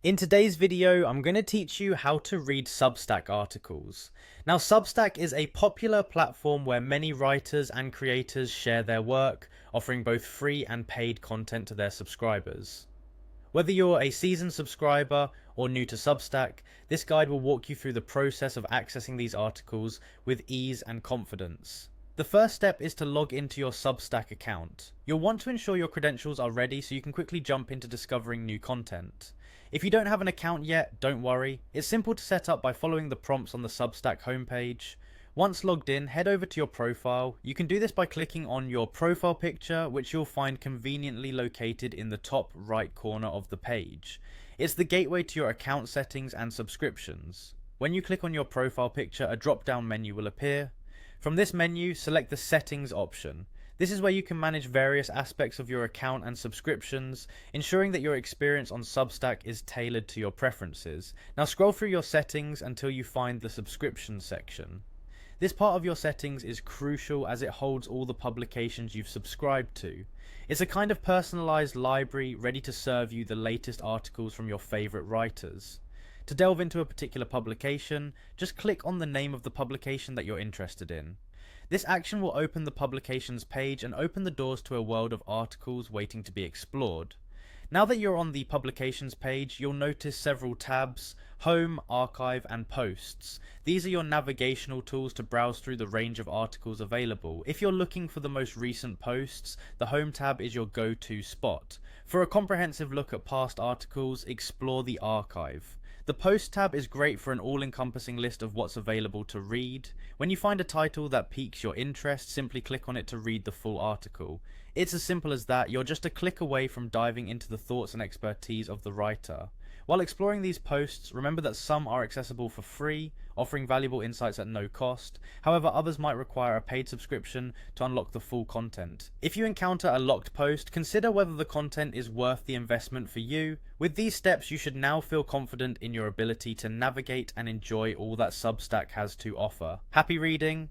In today's video, I'm going to teach you how to read Substack articles. Now, Substack is a popular platform where many writers and creators share their work, offering both free and paid content to their subscribers. Whether you're a seasoned subscriber or new to Substack, this guide will walk you through the process of accessing these articles with ease and confidence. The first step is to log into your Substack account. You'll want to ensure your credentials are ready so you can quickly jump into discovering new content. If you don't have an account yet, don't worry. It's simple to set up by following the prompts on the Substack homepage. Once logged in, head over to your profile. You can do this by clicking on your profile picture, which you'll find conveniently located in the top right corner of the page. It's the gateway to your account settings and subscriptions. When you click on your profile picture, a drop-down menu will appear. From this menu, select the Settings option. This is where you can manage various aspects of your account and subscriptions, ensuring that your experience on Substack is tailored to your preferences. Now scroll through your settings until you find the subscription section. This part of your settings is crucial as it holds all the publications you've subscribed to. It's a kind of personalized library ready to serve you the latest articles from your favorite writers. To delve into a particular publication, just click on the name of the publication that you're interested in. This action will open the publications page and open the doors to a world of articles waiting to be explored. Now that you're on the publications page, you'll notice several tabs: Home, Archive, and Posts. These are your navigational tools to browse through the range of articles available. If you're looking for the most recent posts, the Home tab is your go-to spot. For a comprehensive look at past articles, explore the Archive. The Post tab is great for an all-encompassing list of what's available to read. When you find a title that piques your interest, simply click on it to read the full article. It's as simple as that. You're just a click away from diving into the thoughts and expertise of the writer. While exploring these posts, remember that some are accessible for free, offering valuable insights at no cost. However, others might require a paid subscription to unlock the full content. If you encounter a locked post, consider whether the content is worth the investment for you. With these steps, you should now feel confident in your ability to navigate and enjoy all that Substack has to offer. Happy reading!